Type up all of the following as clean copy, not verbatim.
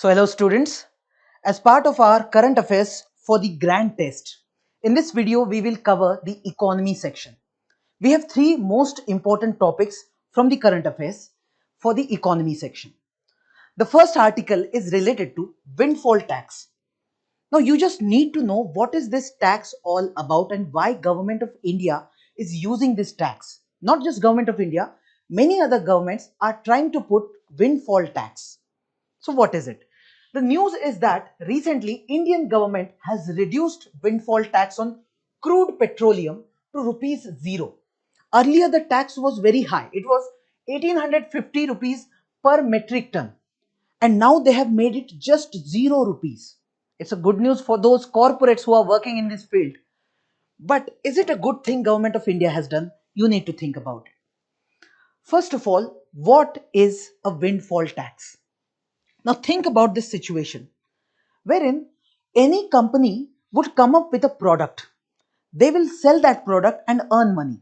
So hello students, as part of our current affairs for the grand test, in this video we will cover the economy section. We have three most important topics from the current affairs for the economy section. The first article is related to windfall tax. Now you just need to know what is this tax all about and why government of India is using this tax. Not just government of India, many other governments are trying to put windfall tax. So what is it? The news is that recently Indian government has reduced windfall tax on crude petroleum to rupees 0. Earlier the tax was very high. It was 1850 rupees per metric ton. And now they have made it just 0 rupees. It's a good news for those corporates who are working in this field. But is it a good thing government of India has done? You need to think about it. First of all, what is a windfall tax? Now think about this situation wherein any company would come up with a product. They will sell that product and earn money.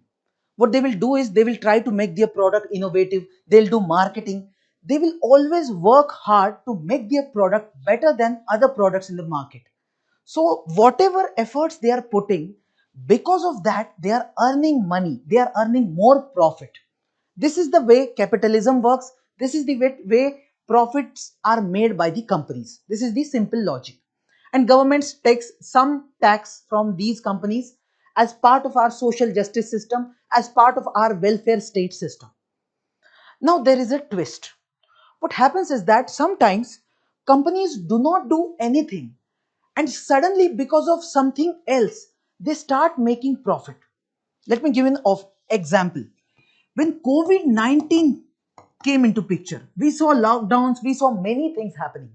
What they will do is they will try to make their product innovative. They'll do marketing. They will always work hard to make their product better than other products in the market. So whatever efforts they are putting, because of that, they are earning money. They are earning more profit. This is the way capitalism works. This is the way profits are made by the companies. This is the simple logic. And governments takes some tax from these companies as part of our social justice system, as part of our welfare state system. Now there is a twist. What happens is that sometimes companies do not do anything and suddenly because of something else, they start making profit. Let me give an example. When COVID-19 came into picture, we saw lockdowns, we saw many things happening.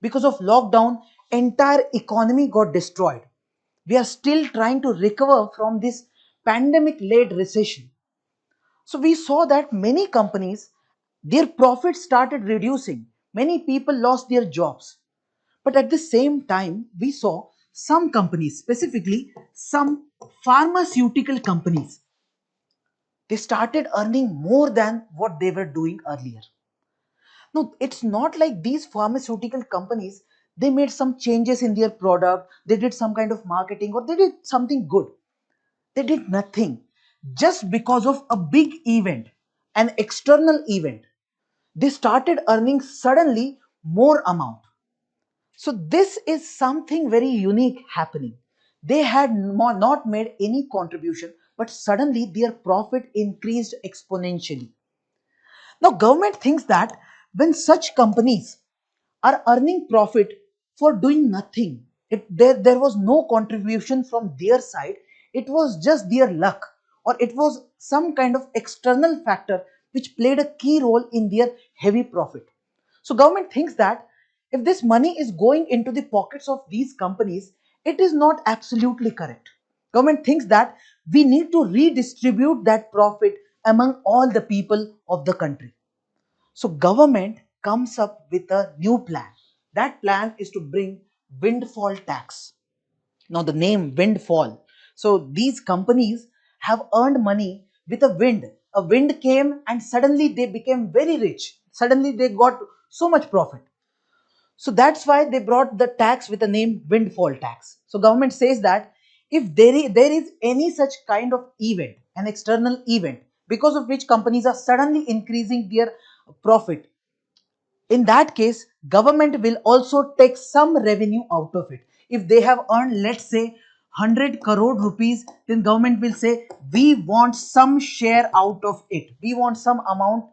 Because of lockdown, entire economy got destroyed. We are still trying to recover from this pandemic-led recession. So we saw that many companies, their profits started reducing. Many people lost their jobs. But at the same time, we saw some companies, specifically some pharmaceutical companies, they started earning more than what they were doing earlier. No, it's not like these pharmaceutical companies, they made some changes in their product, they did some kind of marketing or they did something good. They did nothing. Just because of a big event, an external event, they started earning suddenly more amount. So this is something very unique happening. They had not made any contribution, but suddenly their profit increased exponentially. Now government thinks that when such companies are earning profit for doing nothing, there was no contribution from their side, it was just their luck or it was some kind of external factor which played a key role in their heavy profit. So government thinks that if this money is going into the pockets of these companies, it is not absolutely correct. Government thinks that we need to redistribute that profit among all the people of the country. So government comes up with a new plan. That plan is to bring windfall tax. Now the name windfall. So these companies have earned money with a wind. A wind came and suddenly they became very rich. Suddenly they got so much profit. So that's why they brought the tax with the name windfall tax. So government says that if there is any such kind of event, an external event, because of which companies are suddenly increasing their profit, in that case government will also take some revenue out of it. If they have earned, let's say, 100 crore rupees, then government will say we want some share out of it, we want some amount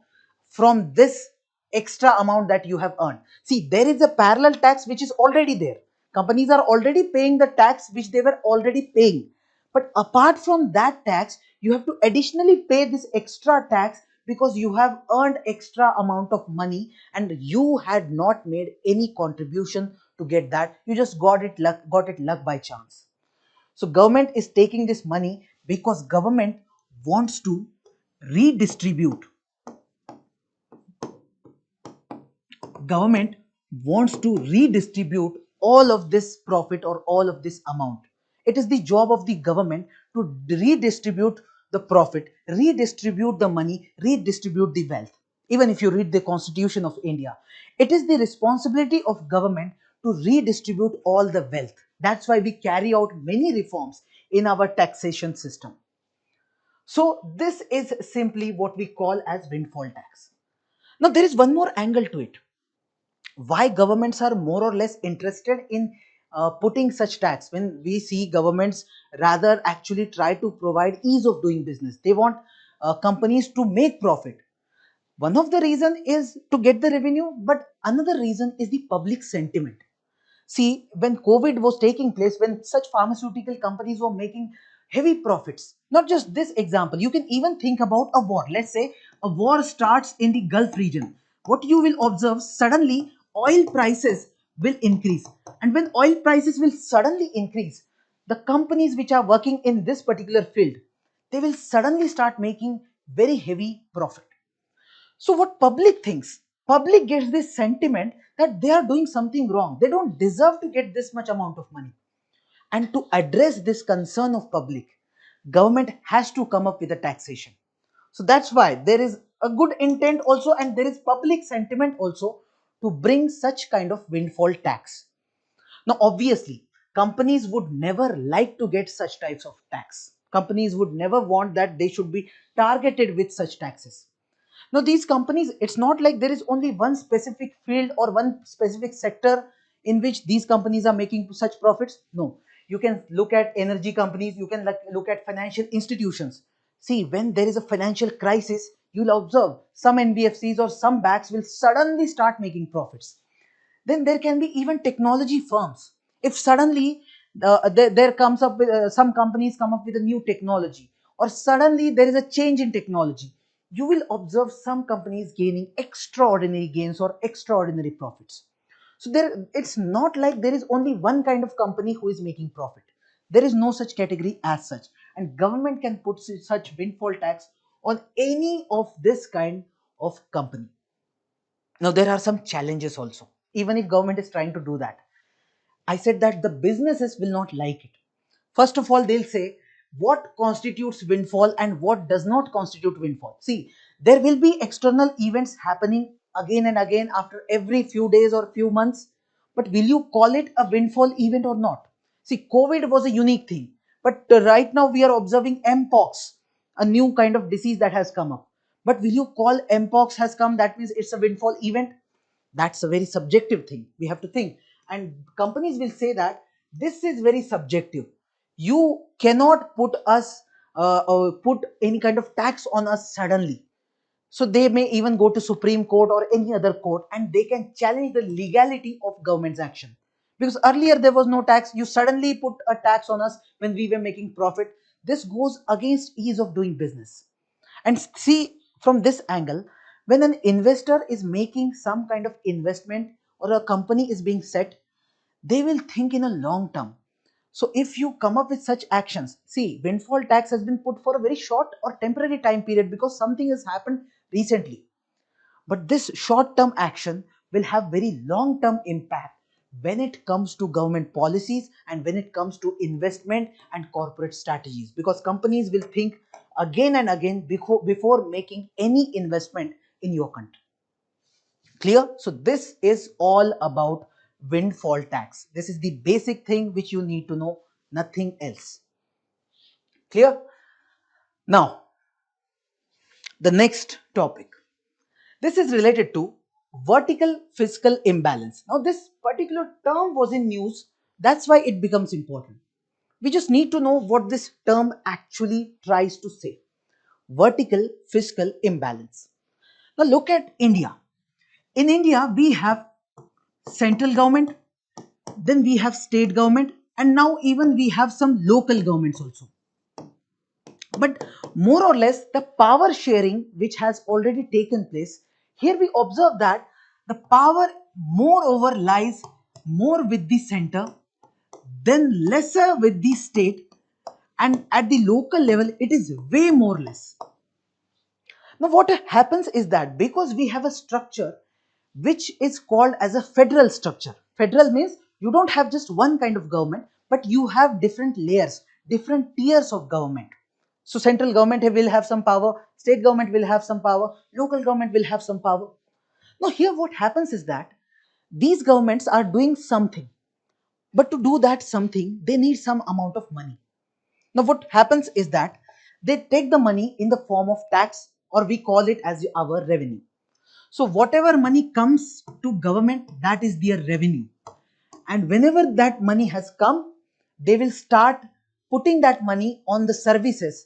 from this extra amount that you have earned. See, there is a parallel tax which is already there. Companies are already paying the tax which they were already paying, but apart from that tax you have to additionally pay this extra tax because you have earned extra amount of money and you had not made any contribution to get that. You just got it luck by chance. So government is taking this money because government wants to redistribute. Government wants to redistribute all of this profit or all of this amount. It is the job of the government to redistribute the profit, redistribute the money, redistribute the wealth. Even if you read the Constitution of India, it is the responsibility of government to redistribute all the wealth. That's why we carry out many reforms in our taxation system. So this is simply what we call as windfall tax. Now there is one more angle to it. Why governments are more or less interested in putting such tax? When we see governments rather actually try to provide ease of doing business, they want companies to make profit. One of the reason is to get the revenue, but another reason is the public sentiment. See, when COVID was taking place, when such pharmaceutical companies were making heavy profits, not just this example, you can even think about a war. Let's say a war starts in the Gulf region. What you will observe, suddenly oil prices will increase. And when oil prices will suddenly increase, the companies which are working in this particular field, they will suddenly start making very heavy profit. So what public thinks? Public gets this sentiment that they are doing something wrong. They don't deserve to get this much amount of money. And to address this concern of public, government has to come up with a taxation. So that's why there is a good intent also, and there is public sentiment also to bring such kind of windfall tax. Now obviously, companies would never like to get such types of tax. Companies would never want that they should be targeted with such taxes. Now, these companies, it's not like there is only one specific field or one specific sector in which these companies are making such profits. No, you can look at energy companies, you can look at financial institutions. See, when there is a financial crisis, you'll observe some NBFCs or some banks will suddenly start making profits. Then there can be even technology firms. If suddenly there comes up with some companies come up with a new technology, or suddenly there is a change in technology, you will observe some companies gaining extraordinary gains or extraordinary profits. So there, it's not like there is only one kind of company who is making profit. There is no such category as such, and government can put such windfall tax on any of this kind of company. Now there are some challenges also, even if government is trying to do that. I said that the businesses will not like it. First of all, they'll say what constitutes windfall and what does not constitute windfall. See, there will be external events happening again and again after every few days or few months, but will you call it a windfall event or not? See, COVID was a unique thing, but right now we are observing mpox, a new kind of disease that has come up. But will you call mpox has come, that means it's a windfall event? That's a very subjective thing. We have to think. And companies will say that this is very subjective. You cannot put any kind of tax on us suddenly. So they may even go to Supreme Court or any other court, and they can challenge the legality of government's action. Because earlier there was no tax, you suddenly put a tax on us when we were making profit. This goes against ease of doing business. And see, from this angle, when an investor is making some kind of investment or a company is being set, they will think in a long term. So if you come up with such actions, see, windfall tax has been put for a very short or temporary time period because something has happened recently. But this short term action will have very long term impact when it comes to government policies and when it comes to investment and corporate strategies, because companies will think again and again before making any investment in your country. Clear? So this is all about windfall tax. This is the basic thing which you need to know, nothing else. Clear? Now, the next topic. This is related to vertical fiscal imbalance. Now, this particular term was in news. That's why it becomes important. We just need to know what this term actually tries to say. Vertical fiscal imbalance. Now, look at India. In India, we have central government, then we have state government, and now even we have some local governments also. But more or less, the power sharing which has already taken place, here we observe that the power moreover lies more with the center, then lesser with the state, and at the local level it is way more less. Now what happens is that because we have a structure which is called as a federal structure. Federal means you don't have just one kind of government, but you have different layers, different tiers of government. So central government will have some power, state government will have some power, local government will have some power. Now here what happens is that these governments are doing something, but to do that something, they need some amount of money. Now what happens is that they take the money in the form of tax, or we call it as our revenue. So whatever money comes to government, that is their revenue. And whenever that money has come, they will start putting that money on the services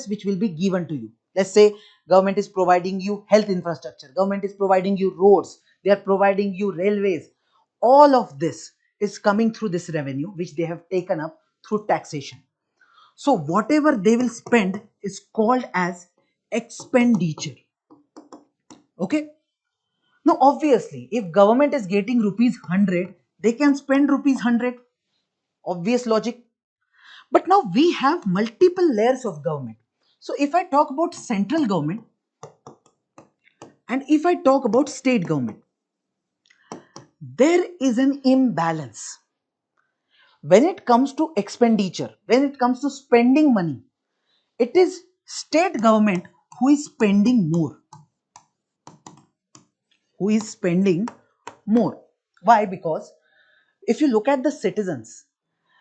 which will be given to you. Let's say government is providing you health infrastructure, government is providing you roads, they are providing you railways. All of this is coming through this revenue which they have taken up through taxation. So whatever they will spend is called as expenditure. Okay. Now obviously if government is getting rupees 100, they can spend rupees 100. Obvious logic. But now we have multiple layers of government. So if I talk about central government and if I talk about state government, there is an imbalance. When it comes to expenditure, when it comes to spending money, it is state government who is spending more. Who is spending more. Why? Because if you look at the citizens,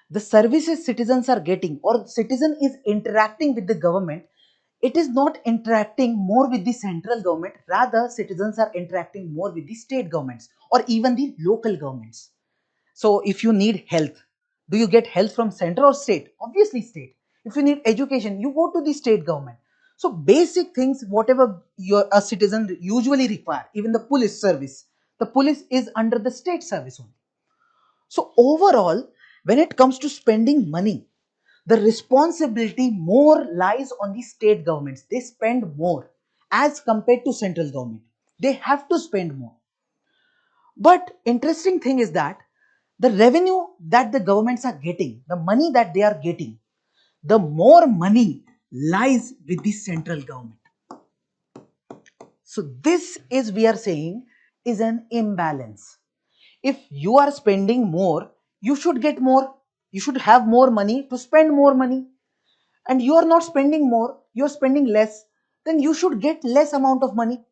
the services citizens are getting, or citizen is interacting with the government, it is not interacting more with the central government, rather citizens are interacting more with the state governments or even the local governments. So if you need health, do you get health from center or state? Obviously state. If you need education, you go to the state government. So basic things, whatever a citizen usually require, even the police service, the police is under the state service only. So overall, when it comes to spending money, the responsibility more lies on the state governments. They spend more as compared to central government. They have to spend more. But interesting thing is that the revenue that the governments are getting, the money that they are getting, the more money lies with the central government. So this is, we are saying, is an imbalance. If you are spending more, you should get more. You should have more money to spend more money. And you are not spending more, you are spending less, then you should get less amount of money.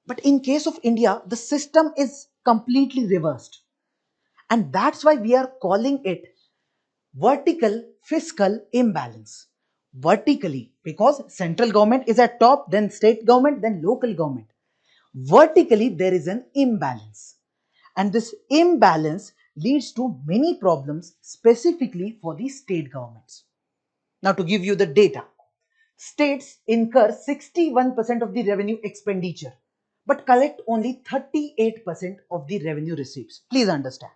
But in case of India, the system is completely reversed. And that's why we are calling it vertical fiscal imbalance. Vertically, because central government is at top, then state government, then local government. Vertically, there is an imbalance. And this imbalance leads to many problems specifically for the state governments. Now to give you the data, states incur 61% of the revenue expenditure but collect only 38% of the revenue receipts. Please understand.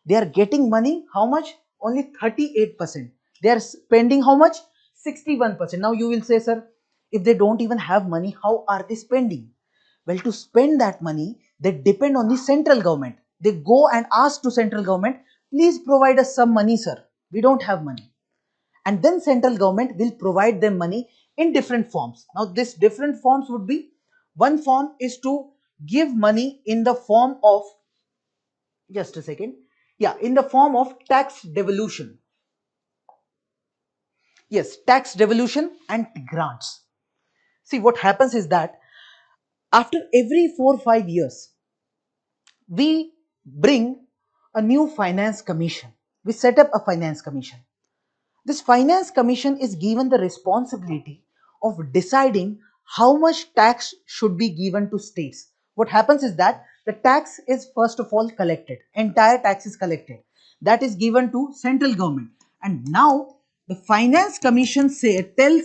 They are getting money, how much? Only 38%. They are spending how much? 61%. Now you will say, sir, if they don't even have money, how are they spending? Well, to spend that money, they depend on the central government. They go and ask to central government, please provide us some money, sir. We don't have money. And then central government will provide them money in different forms. Now this different forms would be, one form is to give money in the form of, just a second, yeah, in the form of tax devolution. Yes, tax devolution and grants. See, what happens is that after every 4 or 5 years, we bring a new finance commission. We set up a finance commission. This finance commission is given the responsibility of deciding how much tax should be given to states. What happens is that the tax is first of all collected, entire tax is collected. That is given to central government. And now the finance commission tells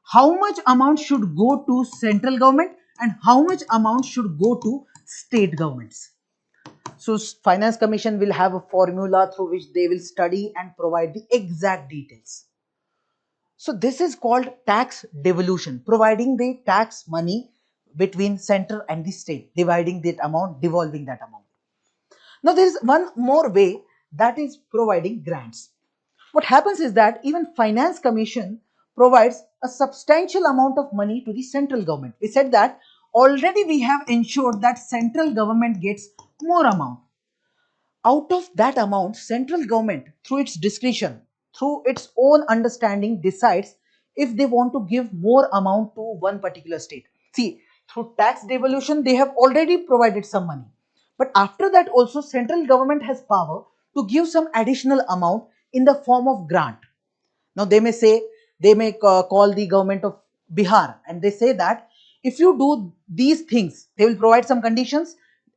how much amount should go to central government and how much amount should go to state governments. So finance commission will have a formula through which they will study and provide the exact details. So this is called tax devolution, providing the tax money between center and the state, dividing that amount, devolving that amount. Now there is one more way, that is providing grants. What happens is that even finance commission provides a substantial amount of money to the central government. We said that already we have ensured that central government gets more amount. Out of that amount, central government, through its discretion, through its own understanding, decides if they want to give more amount to one particular state. See, through tax devolution, they have already provided some money. But after that also, central government has power to give some additional amount in the form of grant. Now they may say, they may call the government of Bihar and they say that if you do these things, they will provide some conditions.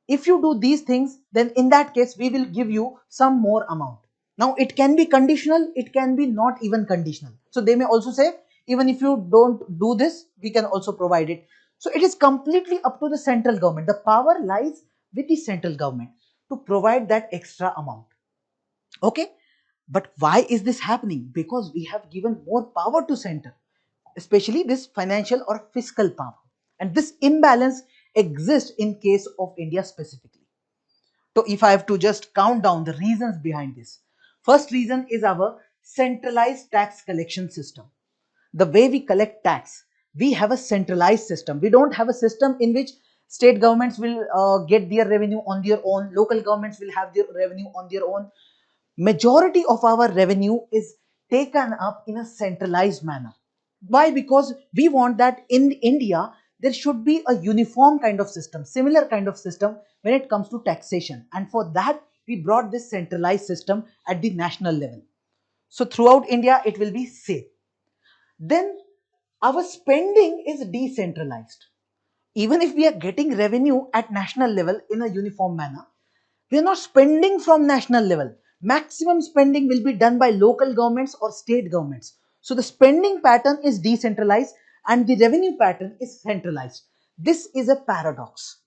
If you do these things, then in that case, we will give you some more amount. Now it can be conditional, it can be not even conditional. So they may also say, even if you don't do this, we can also provide it. So it is completely up to the central government. The power lies with the central government to provide that extra amount. Okay, but why is this happening? Because we have given more power to center, especially this financial or fiscal power, and this imbalance exists in case of India specifically. So if I have to just count down the reasons behind this, first reason is our centralized tax collection system. The way we collect tax, we have a centralized system. We don't have a system in which state governments will get their revenue on their own, local governments will have their revenue on their own. Majority of our revenue is taken up in a centralized manner. Why? Because we want that in India there should be a uniform kind of system, similar kind of system when it comes to taxation, and for that we brought this centralized system at the national level. So throughout India it will be safe. Then our spending is decentralized. Even if we are getting revenue at national level in a uniform manner, we are not spending from national level. Maximum spending will be done by local governments or state governments. So the spending pattern is decentralized and the revenue pattern is centralized. This is a paradox.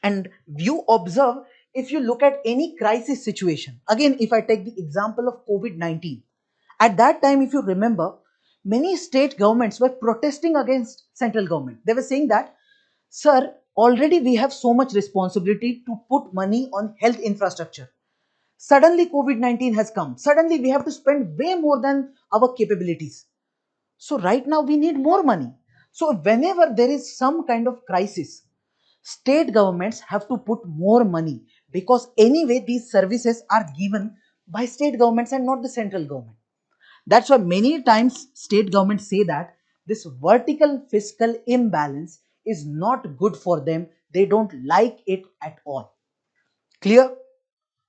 And you observe, if you look at any crisis situation, again, if I take the example of COVID-19, at that time, if you remember, many state governments were protesting against central government. They were saying that, sir, already we have so much responsibility to put money on health infrastructure. Suddenly COVID-19 has come. Suddenly we have to spend way more than our capabilities. So right now we need more money. So whenever there is some kind of crisis, state governments have to put more money, because anyway these services are given by state governments and not the central government. That's why many times state governments say that this vertical fiscal imbalance is not good for them. They don't like it at all. Clear?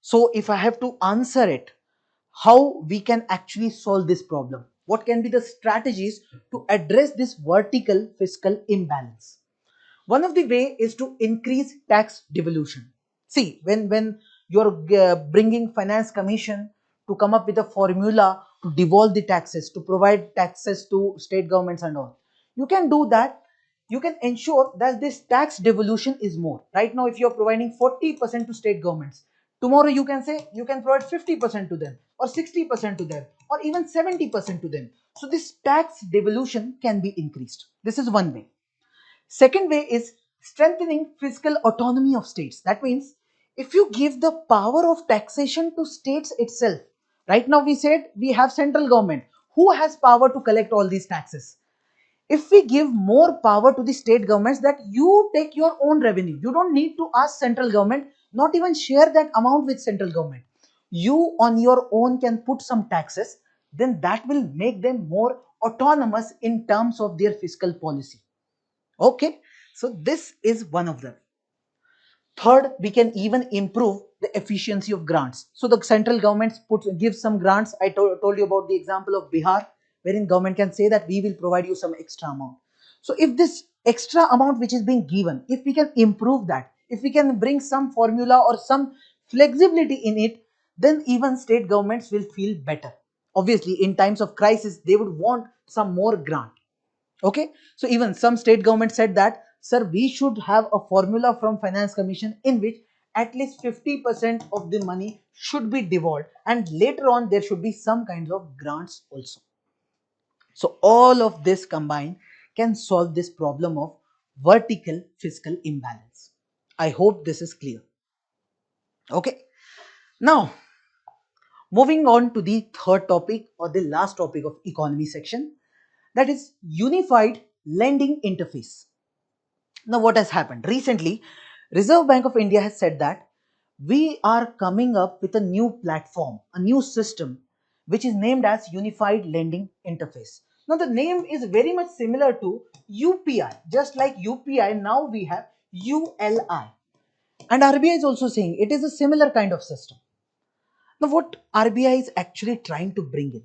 So if I have to answer it, how we can actually solve this problem? What can be the strategies to address this vertical fiscal imbalance? One of the way is to increase tax devolution. See, when you're bringing finance commission to come up with a formula to devolve the taxes, to provide taxes to state governments and all, you can do that. You can ensure that this tax devolution is more. Right now, if you're providing 40% to state governments, tomorrow you can say you can provide 50% to them, or 60% to them, or even 70% to them. So this tax devolution can be increased. This is one way. Second way is strengthening fiscal autonomy of states. That means if you give the power of taxation to states itself, right now we said we have central government who has power to collect all these taxes. If we give more power to the state governments that you take your own revenue, you don't need to ask central government, not even share that amount with central government. You on your own can put some taxes, then that will make them more autonomous in terms of their fiscal policy. Okay, so this is one of them. Third, we can even improve the efficiency of grants. So the central government gives some grants. I told you about the example of Bihar, wherein government can say that we will provide you some extra amount. So if this extra amount which is being given, if we can improve that, if we can bring some formula or some flexibility in it, then even state governments will feel better. Obviously, in times of crisis, they would want some more grant. Okay, so even some state government said that, sir, we should have a formula from finance commission in which at least 50% of the money should be devolved, and later on there should be some kinds of grants also. So all of this combined can solve this problem of vertical fiscal imbalance. I hope this is clear. Okay, now moving on to the third topic, or the last topic of economy section, that is unified lending interface. Now, what has happened? Recently, Reserve Bank of India has said that we are coming up with a new platform, a new system, which is named as Unified Lending Interface. Now the name is very much similar to UPI. Just like UPI, now we have ULI. And RBI is also saying it is a similar kind of system. Now what RBI is actually trying to bring in?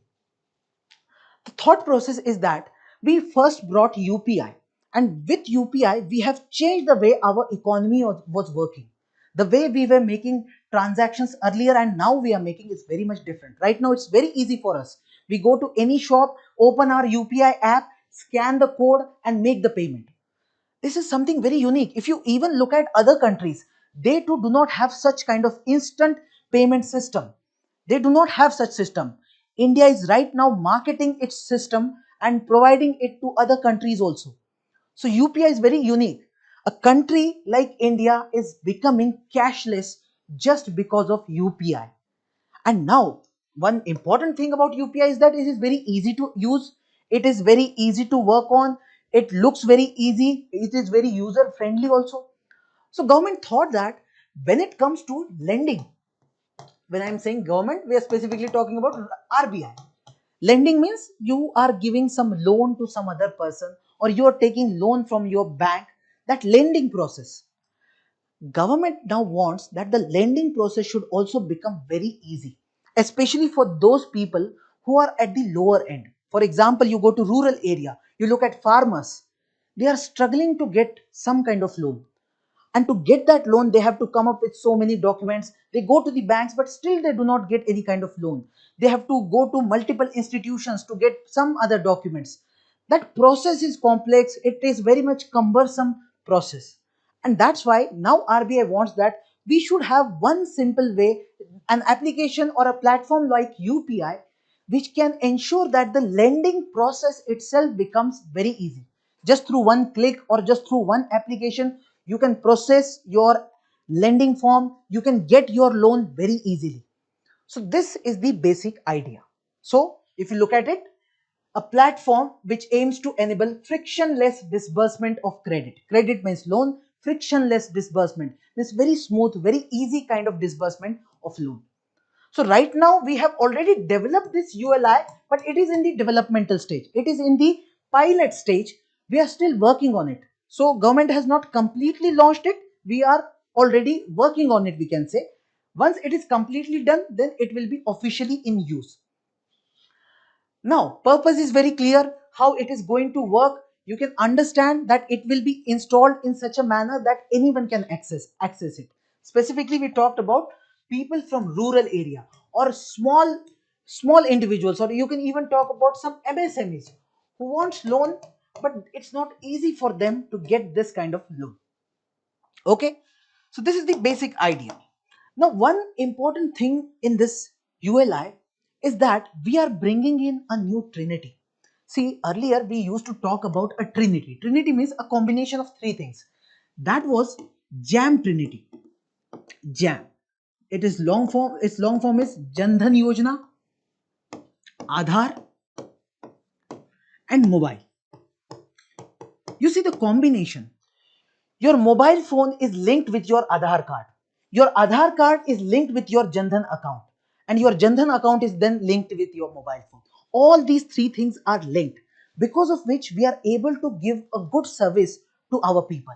The thought process is that we first brought UPI, and with UPI we have changed the way our economy was working. The way we were making transactions earlier and now we are making is very much different. Right now it's very easy for us. We go to any shop, open our UPI app, scan the code and make the payment. This is something very unique. If you even look at other countries, they too do not have such kind of instant payment system. They do not have such system. India is right now marketing its system and providing it to other countries also. So UPI is very unique. A country like India is becoming cashless just because of UPI. And now, one important thing about UPI is that it is very easy to use. It is very easy to work on. It looks very easy. It is very user friendly also. So government thought that when it comes to lending, when I'm saying government, we are specifically talking about RBI. Lending means you are giving some loan to some other person or you are taking loan from your bank. That lending process. Government now wants that the lending process should also become very easy, especially for those people who are at the lower end. For example, you go to rural area, you look at farmers, they are struggling to get some kind of loan, and to get that loan they have to come up with so many documents. They go to the banks but still they do not get any kind of loan. They have to go to multiple institutions to get some other documents. That process is complex, it is very much cumbersome process. And that's why now RBI wants that we should have one simple way, an application or a platform like UPI, which can ensure that the lending process itself becomes very easy. Just through one click or just through one application, you can process your lending form, you can get your loan very easily. So this is the basic idea. So if you look at it, a platform which aims to enable frictionless disbursement of credit. Credit means loan, frictionless disbursement means very smooth, very easy kind of disbursement of loan. So right now we have already developed this ULI, but it is in the developmental stage. It is in the pilot stage. We are still working on it. So government has not completely launched it. We are already working on it, we can say. Once it is completely done, then it will be officially in use. Now, purpose is very clear how it is going to work. You can understand that it will be installed in such a manner that anyone can access it. Specifically, we talked about people from rural area or small individuals, or you can even talk about some MSMEs who wants loan, but it's not easy for them to get this kind of loan. Okay, so this is the basic idea. Now, one important thing in this ULI is that we are bringing in a new trinity. See, earlier we used to talk about a trinity. Trinity means a combination of three things. That was jam trinity. Jam. It is long form. Its long form is Jan Dhan Yojana, Aadhaar, and mobile. You see the combination. Your mobile phone is linked with your Aadhaar card. Your Aadhaar card is linked with your Jan Dhan account. And your Jan Dhan account is then linked with your mobile phone. All these three things are linked, because of which we are able to give a good service to our people.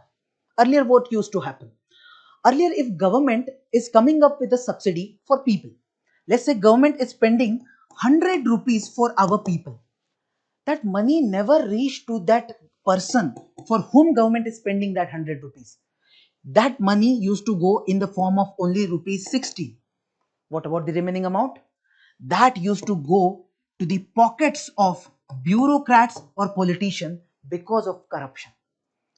Earlier, what used to happen? Earlier, if government is coming up with a subsidy for people, let's say government is spending 100 rupees for our people, that money never reached to that person for whom government is spending that 100 rupees. That money used to go in the form of only rupees 60. What about the remaining amount? That used to go to the pockets of bureaucrats or politicians because of corruption.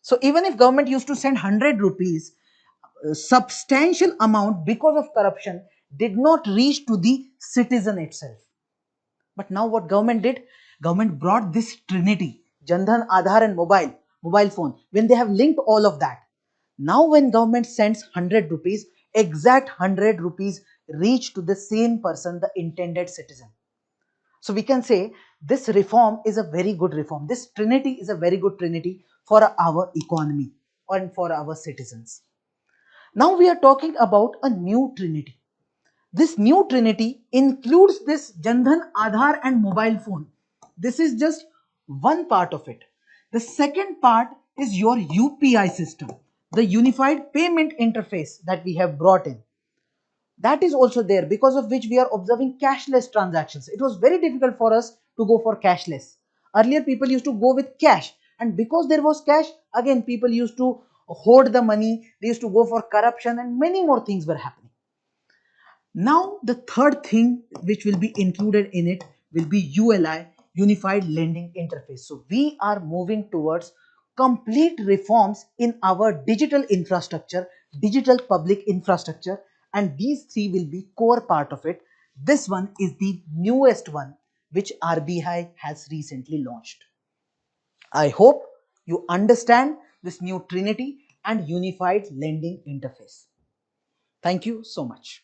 So even if government used to send 100 rupees, a substantial amount because of corruption did not reach to the citizen itself. But now what government did? Government brought this trinity, Jandhan, Aadhaar and mobile phone. When they have linked all of that, now when government sends 100 rupees, exact 100 rupees reach to the same person, the intended citizen. So we can say this reform is a very good reform. This trinity is a very good trinity for our economy and for our citizens. Now we are talking about a new trinity. This new trinity includes this Jandhan, Aadhaar and mobile phone. This is just one part of it. The second part is your UPI system, the Unified Payment Interface that we have brought in. That is also there, because of which we are observing cashless transactions. It was very difficult for us to go for cashless. Earlier people used to go with cash, and because there was cash, again people used to hoard the money, they used to go for corruption, and many more things were happening. Now the third thing which will be included in it will be ULI, Unified Lending Interface. So we are moving towards complete reforms in our digital infrastructure, digital public infrastructure, and these three will be core part of it. This one is the newest one which RBI has recently launched. I hope you understand this new Trinity and Unified Lending Interface. Thank you so much.